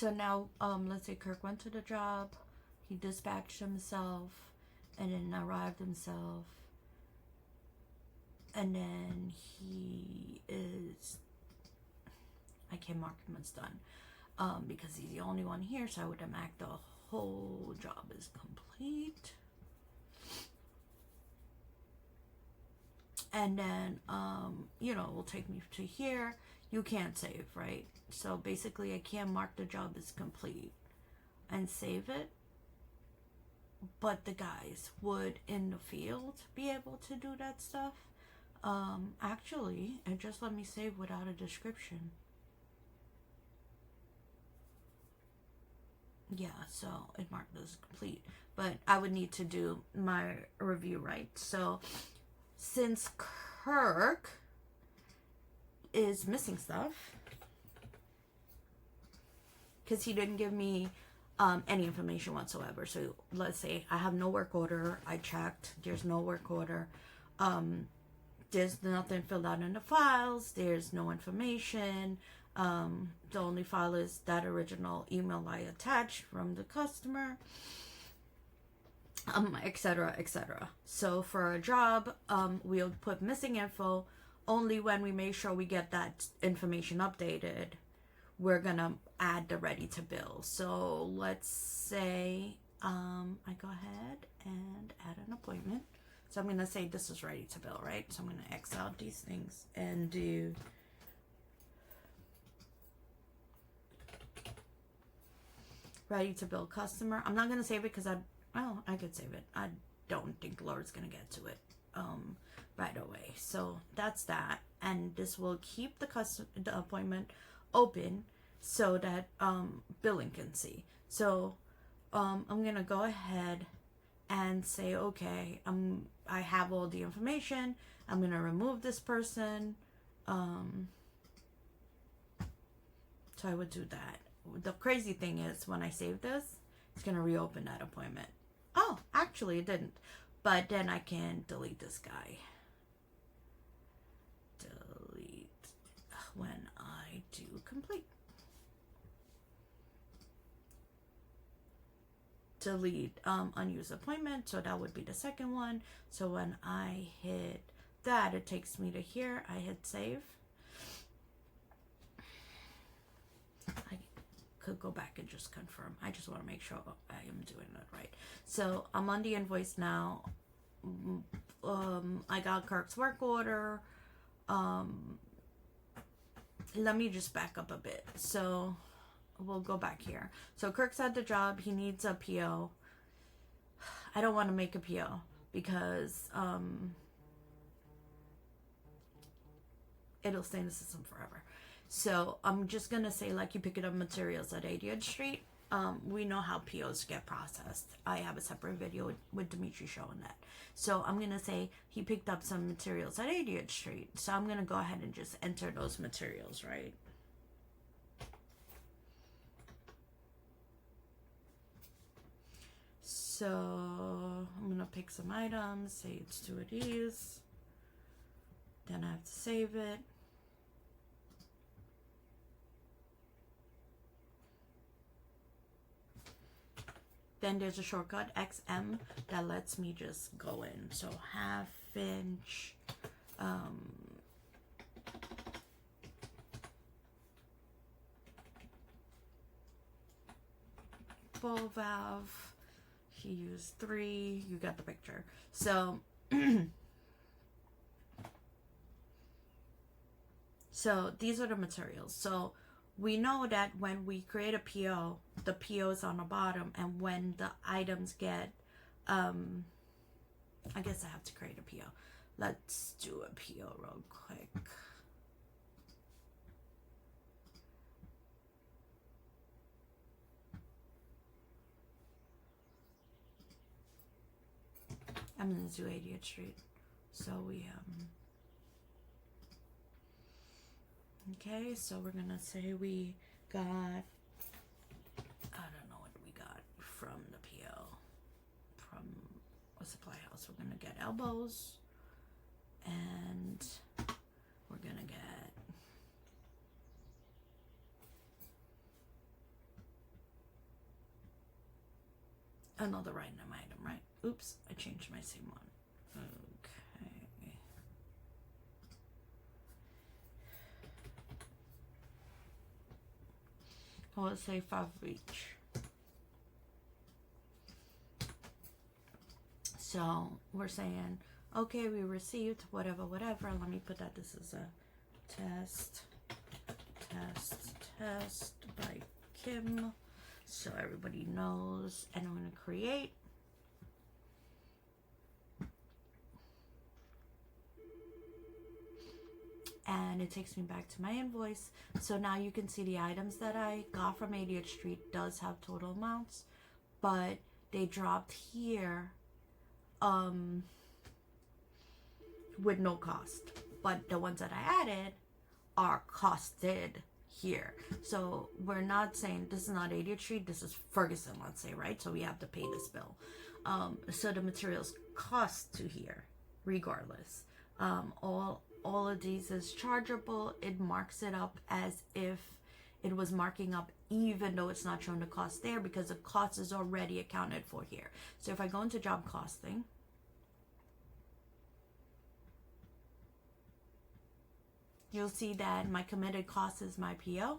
So now, let's say Kirk went to the job, he dispatched himself, and then arrived himself, and then he is, I can't mark him as done, because he's the only one here, so I would mark the whole job is complete. And then, will take me to here. You can't save, right? So basically, I can't mark the job as complete and save it. But the guys would in the field be able to do that stuff. Actually, it just let me save without a description. Yeah, so it marked as complete. But I would need to do my review right. So since Kirk is missing stuff, because he didn't give me any information whatsoever. So let's say I have no work order. I checked. There's no work order. There's nothing filled out in the files. There's no information. The only file is that original email I attached from the customer, etc., etc. So for a job, we'll put missing info only when we make sure we get that information updated. We're gonna add the ready to bill. So let's say I go ahead and add an appointment. So I'm gonna say this is ready to bill, right? So I'm gonna X out these things and do ready to bill customer. I'm not gonna save it because I could save it. I don't think Laura's gonna get to it right away. So that's that, and this will keep the appointment open so that billing can see. So I'm gonna go ahead and say, okay, I have all the information. I'm gonna remove this person. So I would do that. The crazy thing is when I save this, it's gonna reopen that appointment. Oh, actually it didn't. But then I can delete this guy. Delete when I do complete. Delete unused appointment. So that would be the second one. So when I hit that, it takes me to here. I hit save. I could go back and just confirm. I just want to make sure I am doing it right. So I'm on the invoice now. I got Kirk's work order. Let me just back up a bit. So we'll go back here. So Kirk's at the job. He needs a PO. I don't want to make a PO because it'll stay in the system forever. So I'm just going to say, like, you pick it up materials at 80th Street. We know how POs get processed. I have a separate video with Dimitri showing that. So I'm going to say he picked up some materials at 80th Street. So I'm going to go ahead and just enter those materials, right? So I'm going to pick some items, say it's 2 of these. Then I have to save it. Then there's a shortcut XM that lets me just go in. So 1/2 inch, ball valve. He used 3. You got the picture. So, so these are the materials. So we know that when we create a PO, the PO is on the bottom, and when the items get, I guess I have to create a PO. Let's do a PO real quick. I'm gonna do 80th Street. So we, okay, so we're gonna say we got, I don't know what we got from the PO, from a supply house. We're gonna get elbows, and we're gonna get another random item, right? Oops, I changed my same one. Okay. Let's say 5 of each. So we're saying, okay, we received whatever. Let me put that this is a test by Kim, so everybody knows. And I'm going to create. And it takes me back to my invoice. So now you can see the items that I got from 80th Street does have total amounts, but they dropped here with no cost. But the ones that I added are costed here. So we're not saying this is not 80th Street, this is Ferguson, let's say, right? So we have to pay this bill. So the materials cost to here regardless. All of these is chargeable. It marks it up as if it was marking up, even though it's not showing the cost there, because the cost is already accounted for here. So if I go into job costing, you'll see that my committed cost is my PO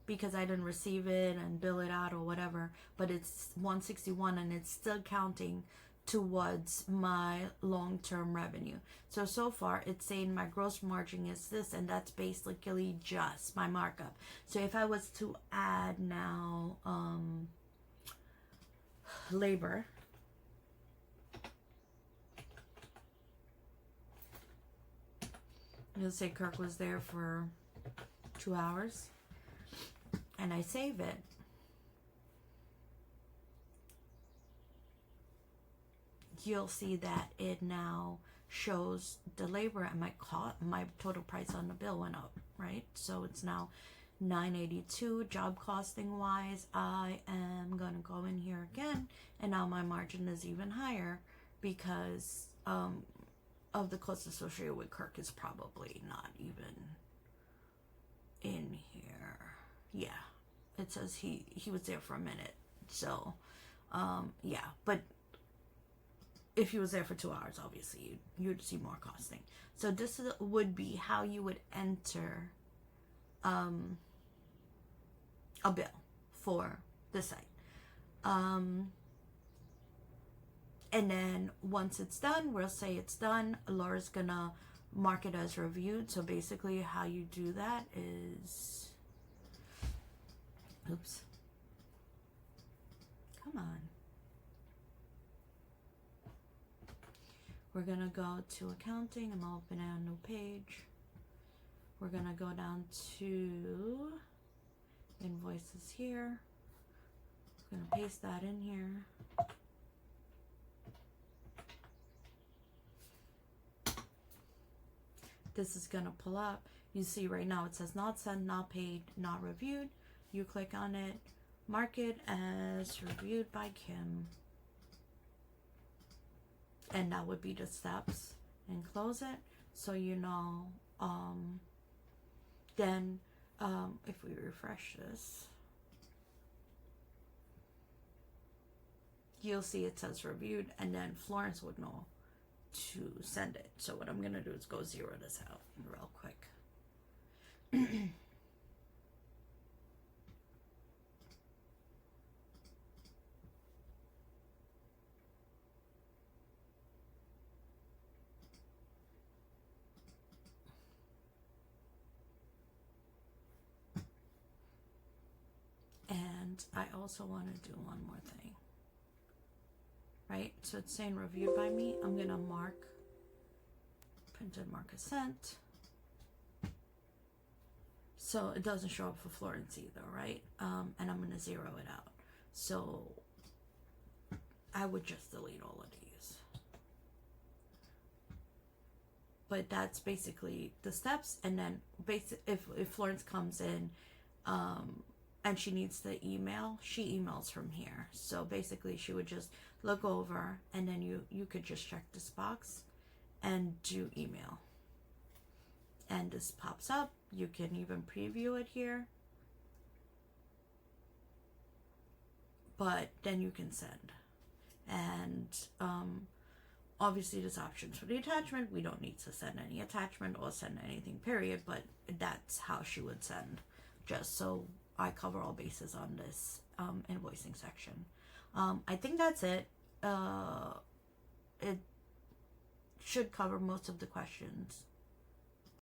because I didn't receive it and bill it out or whatever, but it's 161 and it's still counting towards my long-term revenue. So far it's saying my gross margin is this, and that's basically just my markup. So if I was to add now labor, you'll say Kirk was there for 2 hours, and I save it. You'll see that it now shows the labor and my total price on the bill went up, right? So it's now $9.82. Job costing wise, I am gonna go in here again, and now my margin is even higher because of the cost associated with Kirk is probably not even in here. Yeah, it says he was there for a minute. So yeah, but if he was there for 2 hours, obviously you'd see more costing. So this would be how you would enter a bill for the site. And then once it's done, we'll say it's done. Laura's gonna mark it as reviewed. So basically how you do that is, oops, come on. We're gonna go to accounting. I'm gonna open a new page. We're gonna go down to invoices here. I'm gonna paste that in here. This is gonna pull up. You see right now it says not sent, not paid, not reviewed. You click on it, mark it as reviewed by Kim. And that would be the steps, and close it. So you know, then if we refresh this, you'll see it says reviewed, and then Florence would know to send it. So what I'm gonna do is go zero this out real quick. And I also want to do one more thing, right? So it's saying reviewed by me. I'm gonna mark printed mark as sent, so it doesn't show up for Florence either, right? And I'm gonna zero it out. So I would just delete all of these, but that's basically the steps. And then if Florence comes in and she needs the email, she emails from here. So basically she would just look over, and then you could just check this box and do email, and this pops up. You can even preview it here, but then you can send. And obviously there's options for the attachment. We don't need to send any attachment or send anything, period, but that's how she would send, just so I cover all bases on this invoicing section. I think that's it. It should cover most of the questions